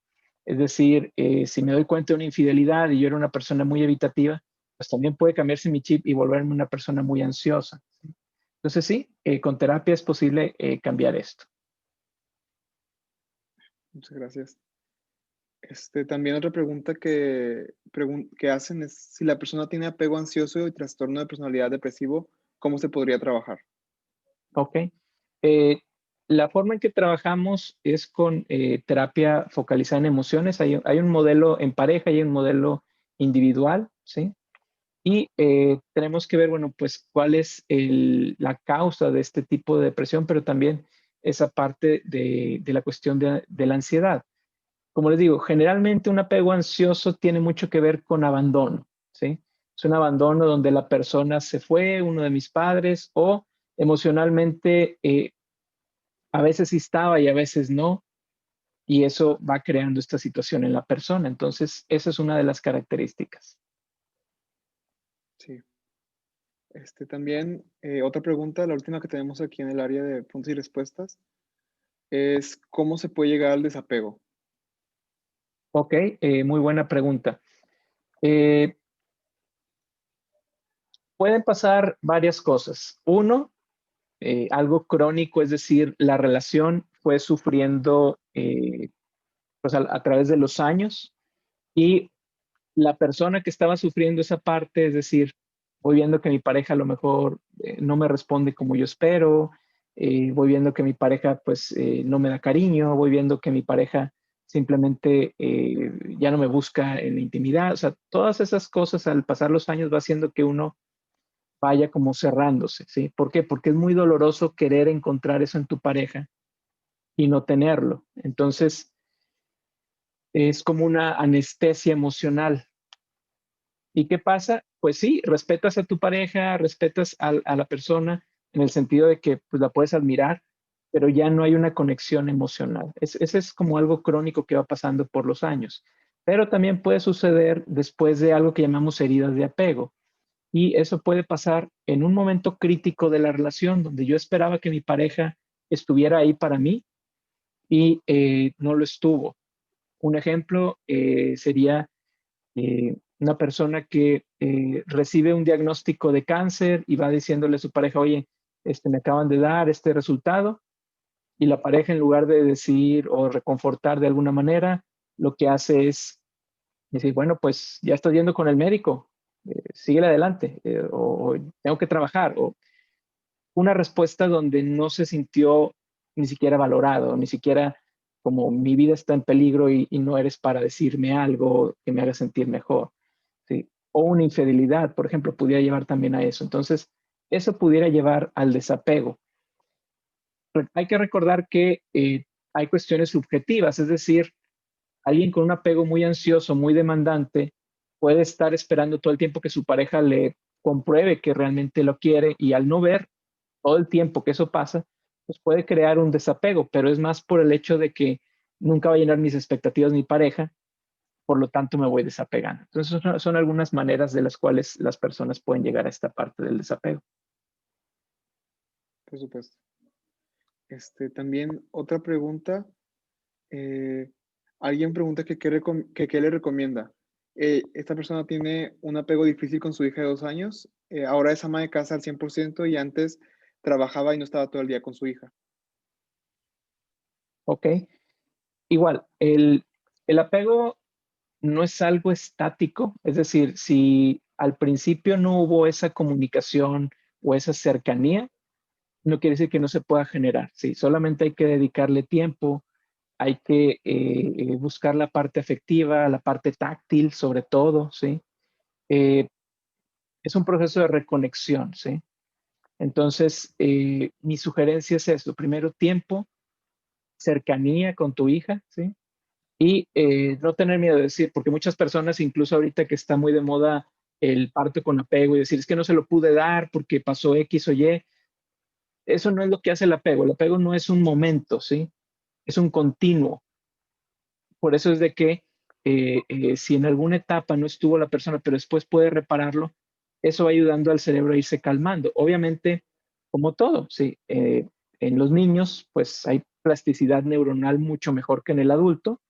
Es decir, si me doy cuenta de una infidelidad y yo era una persona muy evitativa, pues también puede cambiarse mi chip y volverme una persona muy ansiosa. Entonces sí, con terapia es posible cambiar esto. Muchas gracias. También otra pregunta que hacen es si la persona tiene apego ansioso y trastorno de personalidad depresivo, ¿cómo se podría trabajar? Ok. La forma en que trabajamos es con terapia focalizada en emociones. Hay un modelo en pareja y hay un modelo individual, ¿sí? Y tenemos que ver, bueno, pues cuál es la causa de este tipo de depresión, pero también esa parte de la cuestión de la ansiedad. Como les digo, generalmente un apego ansioso tiene mucho que ver con abandono, ¿sí? Es un abandono donde la persona se fue, uno de mis padres, o emocionalmente a veces sí estaba y a veces no, y eso va creando esta situación en la persona. Entonces, esa es una de las características. Sí. También otra pregunta, la última que tenemos aquí en el área de preguntas y respuestas, es ¿cómo se puede llegar al desapego? Ok, muy buena pregunta. Pueden pasar varias cosas. Uno, algo crónico, es decir, la relación fue sufriendo pues a través de los años y la persona que estaba sufriendo esa parte, es decir, voy viendo que mi pareja a lo mejor no me responde como yo espero, voy viendo que mi pareja pues no me da cariño, voy viendo que mi pareja simplemente ya no me busca en la intimidad, o sea, todas esas cosas al pasar los años va haciendo que uno vaya como cerrándose, ¿sí? ¿Por qué? Porque es muy doloroso querer encontrar eso en tu pareja y no tenerlo. Entonces, es como una anestesia emocional. ¿Y qué pasa? Pues sí, respetas a tu pareja, respetas a la persona en el sentido de que pues, la puedes admirar, pero ya no hay una conexión emocional. Ese es como algo crónico que va pasando por los años. Pero también puede suceder después de algo que llamamos heridas de apego. Y eso puede pasar en un momento crítico de la relación, donde yo esperaba que mi pareja estuviera ahí para mí y no lo estuvo. Un ejemplo sería una persona que recibe un diagnóstico de cáncer y va diciéndole a su pareja, oye, me acaban de dar este resultado, y la pareja en lugar de decir o reconfortar de alguna manera, lo que hace es decir, bueno, pues ya estás yendo con el médico, síguele adelante, o tengo que trabajar, o una respuesta donde no se sintió ni siquiera valorado, ni siquiera como mi vida está en peligro y no eres para decirme algo que me haga sentir mejor. ¿Sí? O una infidelidad, por ejemplo, pudiera llevar también a eso. Entonces, eso pudiera llevar al desapego. Hay que recordar que hay cuestiones subjetivas, es decir, alguien con un apego muy ansioso, muy demandante, puede estar esperando todo el tiempo que su pareja le compruebe que realmente lo quiere y al no ver todo el tiempo que eso pasa, pues puede crear un desapego, pero es más por el hecho de que nunca va a llenar mis expectativas mi pareja, por lo tanto me voy desapegando. Entonces son algunas maneras de las cuales las personas pueden llegar a esta parte del desapego. Por supuesto. También otra pregunta. Alguien pregunta que qué le recomienda. Esta persona tiene un apego difícil con su hija de 2 años. Ahora es ama de casa al 100% y antes trabajaba y no estaba todo el día con su hija. Ok. Igual, el apego no es algo estático, es decir, si al principio no hubo esa comunicación o esa cercanía, no quiere decir que no se pueda generar, sí, solamente hay que dedicarle tiempo, hay que buscar la parte afectiva, la parte táctil sobre todo, sí. Es un proceso de reconexión, sí. Entonces, mi sugerencia es eso, primero tiempo, cercanía con tu hija, sí. Y no tener miedo de decir, porque muchas personas, incluso ahorita que está muy de moda el parto con apego y decir, es que no se lo pude dar porque pasó X o Y, eso no es lo que hace el apego no es un momento, ¿sí? Es un continuo. Por eso es de que si en alguna etapa no estuvo la persona, pero después puede repararlo, eso va ayudando al cerebro a irse calmando. Obviamente, como todo, sí, en los niños, pues hay plasticidad neuronal mucho mejor que en el adulto.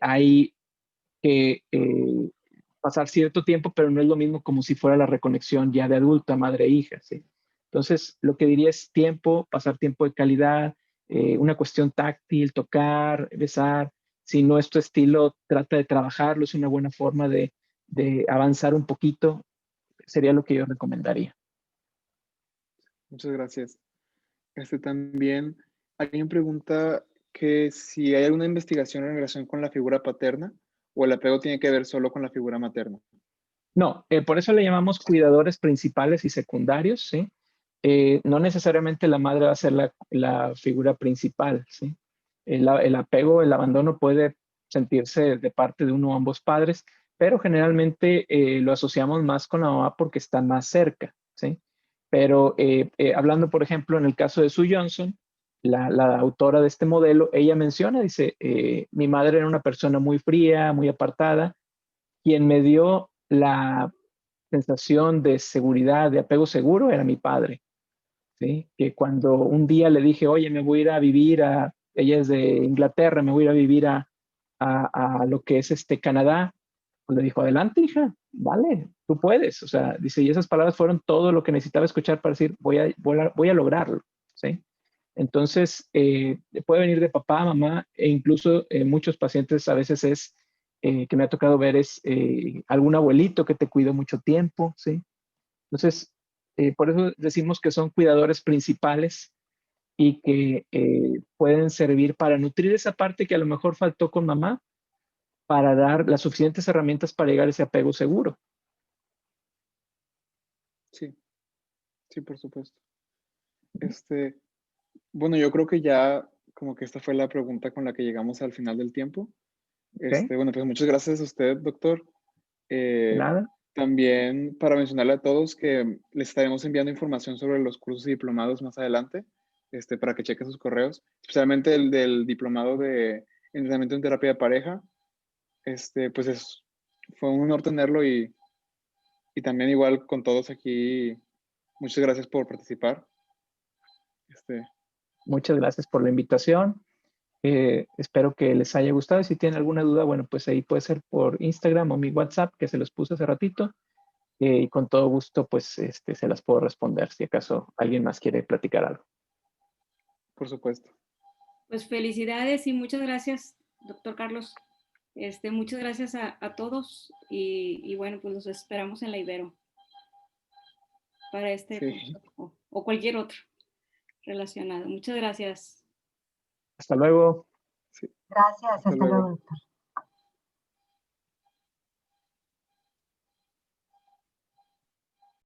Hay que pasar cierto tiempo, pero no es lo mismo como si fuera la reconexión ya de adulta, madre e hija, ¿sí? Entonces, lo que diría es tiempo, pasar tiempo de calidad, una cuestión táctil, tocar, besar. Si no es tu estilo, trata de trabajarlo, es una buena forma de avanzar un poquito, sería lo que yo recomendaría. Muchas gracias. También alguien pregunta que si hay alguna investigación en relación con la figura paterna o el apego tiene que ver solo con la figura materna. No, por eso le llamamos cuidadores principales y secundarios, ¿sí? No necesariamente la madre va a ser la figura principal, ¿sí? El apego, el abandono puede sentirse de parte de uno o ambos padres, pero generalmente lo asociamos más con la mamá porque está más cerca, ¿sí? Pero hablando, por ejemplo, en el caso de Sue Johnson, la autora de este modelo, ella menciona, dice, mi madre era una persona muy fría, muy apartada, quien me dio la sensación de seguridad, de apego seguro, era mi padre, ¿sí? Que cuando un día le dije, oye, me voy a ir a vivir ella es de Inglaterra, me voy a ir a vivir a lo que es Canadá, pues le dijo, adelante, hija, vale, tú puedes. O sea, dice, y esas palabras fueron todo lo que necesitaba escuchar para decir, voy a lograrlo, ¿sí? Entonces, puede venir de papá, mamá, e incluso muchos pacientes a veces que me ha tocado ver es algún abuelito que te cuidó mucho tiempo, ¿sí? Entonces, por eso decimos que son cuidadores principales y que pueden servir para nutrir esa parte que a lo mejor faltó con mamá, para dar las suficientes herramientas para llegar a ese apego seguro. Sí, sí, por supuesto. Bueno, yo creo que ya como que esta fue la pregunta con la que llegamos al final del tiempo. Okay. Bueno, pues muchas gracias a usted, doctor. Nada. También para mencionarle a todos que les estaremos enviando información sobre los cursos y diplomados más adelante, para que chequen sus correos, especialmente el del diplomado de entrenamiento en terapia de pareja. Pues fue un honor tenerlo y también igual con todos aquí, muchas gracias por participar. Muchas gracias por la invitación. Espero que les haya gustado. Si tienen alguna duda, bueno, pues ahí puede ser por Instagram o mi WhatsApp, que se los puse hace ratito. Y con todo gusto, pues se las puedo responder si acaso alguien más quiere platicar algo. Por supuesto. Pues felicidades y muchas gracias, doctor Carlos. Muchas gracias a todos y bueno, pues los esperamos en la Ibero para Sí. o cualquier otro relacionado. Muchas gracias. Hasta luego. Sí. Gracias, hasta luego, doctor.